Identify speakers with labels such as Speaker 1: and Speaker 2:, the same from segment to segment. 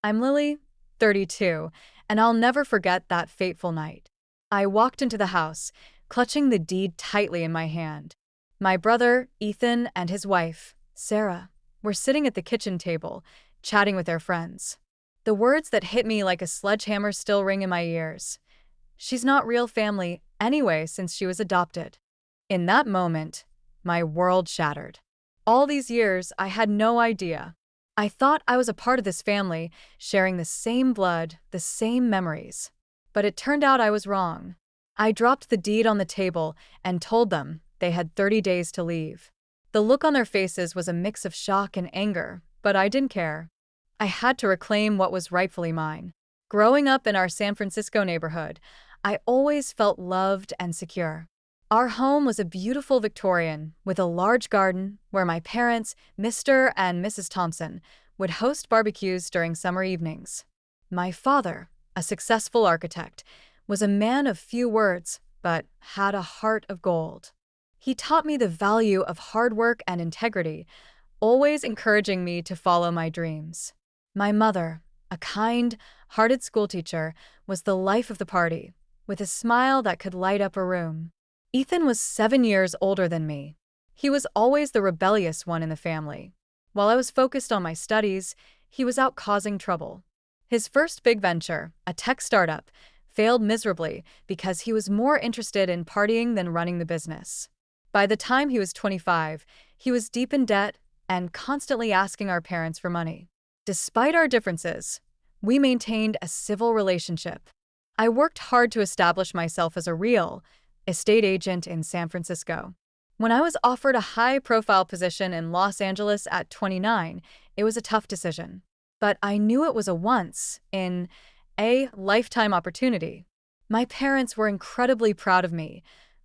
Speaker 1: I'm Lily, 32, and I'll never forget that fateful night. I walked into the house, clutching the deed tightly in my hand. My brother, Ethan, and his wife, Sarah, were sitting at the kitchen table, chatting with their friends. The words that hit me like a sledgehammer still ring in my ears. She's not real family anyway since she was adopted. In that moment, my world shattered. All these years, I had no idea. I thought I was a part of this family, sharing the same blood, the same memories. But it turned out I was wrong. I dropped the deed on the table and told them they had 30 days to leave. The look on their faces was a mix of shock and anger, but I didn't care. I had to reclaim what was rightfully mine. Growing up in our San Francisco neighborhood, I always felt loved and secure. Our home was a beautiful Victorian with a large garden where my parents, Mr. and Mrs. Thompson, would host barbecues during summer evenings. My father, a successful architect, was a man of few words but had a heart of gold. He taught me the value of hard work and integrity, always encouraging me to follow my dreams. My mother, a kind-hearted schoolteacher, was the life of the party, with a smile that could light up a room. Ethan was 7 years older than me. He was always the rebellious one in the family. While I was focused on my studies, he was out causing trouble. His first big venture, a tech startup, failed miserably because he was more interested in partying than running the business. By the time he was 25, he was deep in debt and constantly asking our parents for money. Despite our differences, we maintained a civil relationship. I worked hard to establish myself as a real estate agent in San Francisco. When I was offered a high-profile position in Los Angeles at 29, it was a tough decision. But I knew it was a once-in-a-lifetime opportunity. My parents were incredibly proud of me,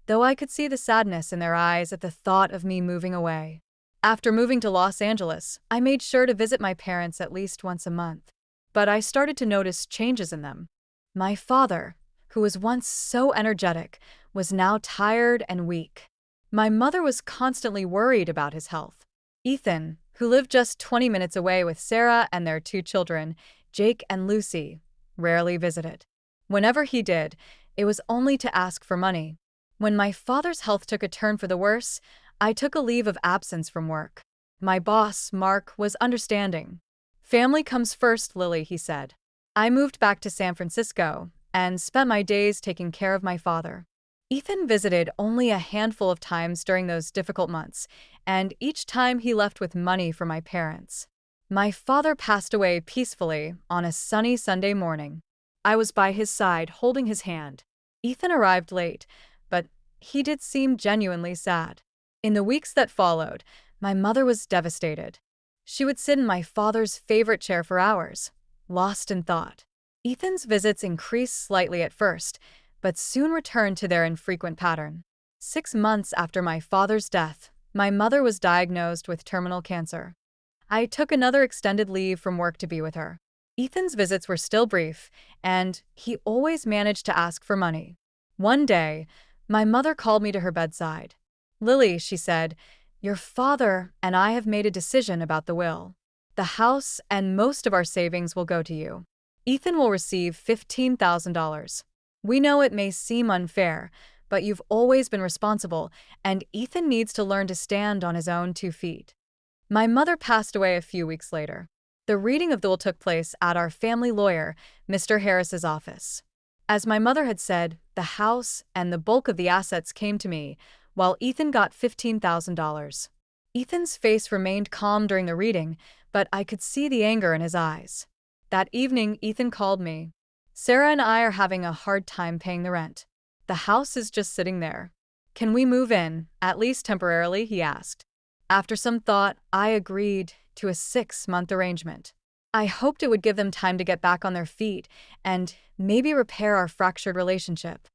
Speaker 1: though I could see the sadness in their eyes at the thought of me moving away. After moving to Los Angeles, I made sure to visit my parents at least once a month. But I started to notice changes in them. My father, who was once so energetic, was now tired and weak. My mother was constantly worried about his health. Ethan, who lived just 20 minutes away with Sarah and their 2 children, Jake and Lucy, rarely visited. Whenever he did, it was only to ask for money. When my father's health took a turn for the worse, I took a leave of absence from work. My boss, Mark, was understanding. "Family comes first, Lily," he said. I moved back to San Francisco and spent my days taking care of my father. Ethan visited only a handful of times during those difficult months, and each time he left with money for my parents. My father passed away peacefully on a sunny Sunday morning. I was by his side, holding his hand. Ethan arrived late, but he did seem genuinely sad. In the weeks that followed, my mother was devastated. She would sit in my father's favorite chair for hours, lost in thought. Ethan's visits increased slightly at first, but soon returned to their infrequent pattern. 6 months after my father's death, my mother was diagnosed with terminal cancer. I took another extended leave from work to be with her. Ethan's visits were still brief, and he always managed to ask for money. One day, my mother called me to her bedside. "Lily," she said, "your father and I have made a decision about the will. The house and most of our savings will go to you. Ethan will receive $15,000. We know it may seem unfair, but you've always been responsible, and Ethan needs to learn to stand on his own 2 feet." My mother passed away a few weeks later. The reading of the will took place at our family lawyer, Mr. Harris's office. As my mother had said, the house and the bulk of the assets came to me, while Ethan got $15,000. Ethan's face remained calm during the reading, but I could see the anger in his eyes. That evening, Ethan called me. "Sarah and I are having a hard time paying the rent. The house is just sitting there. Can we move in, at least temporarily?" he asked. After some thought, I agreed to a 6-month arrangement. I hoped it would give them time to get back on their feet and maybe repair our fractured relationship.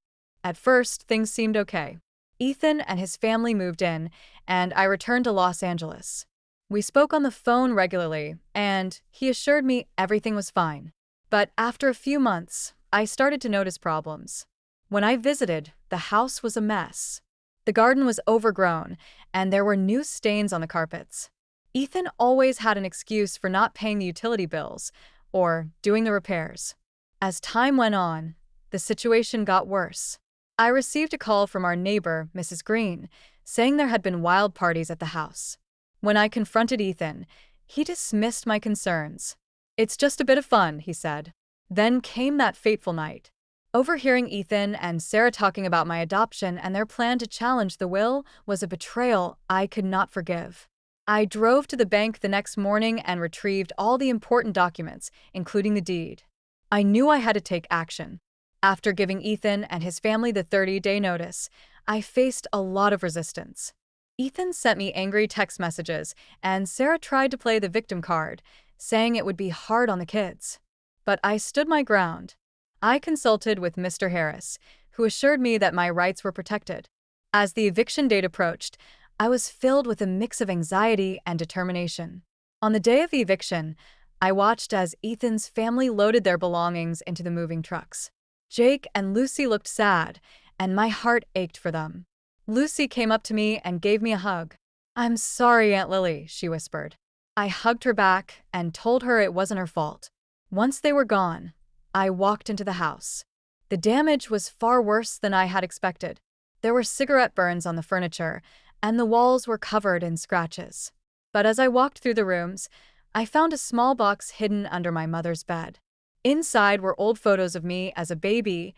Speaker 1: At first, things seemed okay. Ethan and his family moved in, and I returned to Los Angeles. We spoke on the phone regularly, and he assured me everything was fine. But after a few months, I started to notice problems. When I visited, the house was a mess. The garden was overgrown, and there were new stains on the carpets. Ethan always had an excuse for not paying the utility bills, or doing the repairs. As time went on, the situation got worse. I received a call from our neighbor, Mrs. Green, saying there had been wild parties at the house. When I confronted Ethan, he dismissed my concerns. "It's just a bit of fun," he said. Then came that fateful night. Overhearing Ethan and Sarah talking about my adoption and their plan to challenge the will was a betrayal I could not forgive. I drove to the bank the next morning and retrieved all the important documents, including the deed. I knew I had to take action. After giving Ethan and his family the 30-day notice, I faced a lot of resistance. Ethan sent me angry text messages, and Sarah tried to play the victim card, saying it would be hard on the kids. But I stood my ground. I consulted with Mr. Harris, who assured me that my rights were protected. As the eviction date approached, I was filled with a mix of anxiety and determination. On the day of the eviction, I watched as Ethan's family loaded their belongings into the moving trucks. Jake and Lucy looked sad, and my heart ached for them. Lucy came up to me and gave me a hug. "I'm sorry, Aunt Lily," she whispered. I hugged her back and told her it wasn't her fault. Once they were gone, I walked into the house. The damage was far worse than I had expected. There were cigarette burns on the furniture, and the walls were covered in scratches. But as I walked through the rooms, I found a small box hidden under my mother's bed. Inside were old photos of me as a baby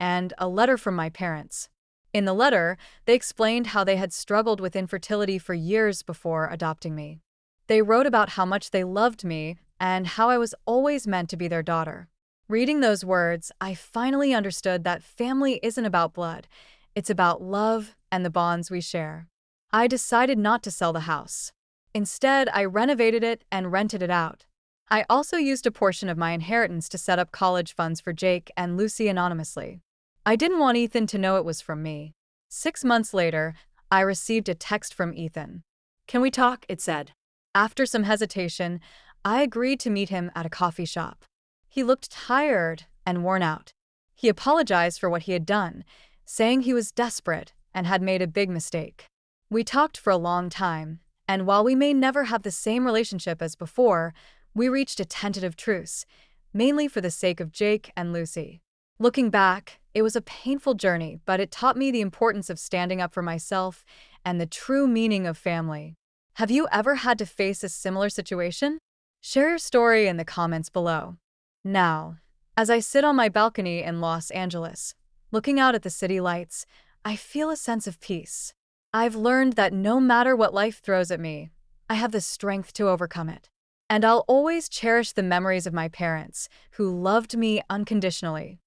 Speaker 1: and a letter from my parents. In the letter, they explained how they had struggled with infertility for years before adopting me. They wrote about how much they loved me and how I was always meant to be their daughter. Reading those words, I finally understood that family isn't about blood. It's about love and the bonds we share. I decided not to sell the house. Instead, I renovated it and rented it out. I also used a portion of my inheritance to set up college funds for Jake and Lucy anonymously. I didn't want Ethan to know it was from me. 6 months later, I received a text from Ethan. "Can we talk?" it said. After some hesitation, I agreed to meet him at a coffee shop. He looked tired and worn out. He apologized for what he had done, saying he was desperate and had made a big mistake. We talked for a long time, and while we may never have the same relationship as before, we reached a tentative truce, mainly for the sake of Jake and Lucy. Looking back, it was a painful journey, but it taught me the importance of standing up for myself and the true meaning of family. Have you ever had to face a similar situation? Share your story in the comments below. Now, as I sit on my balcony in Los Angeles, looking out at the city lights, I feel a sense of peace. I've learned that no matter what life throws at me, I have the strength to overcome it. And I'll always cherish the memories of my parents, who loved me unconditionally.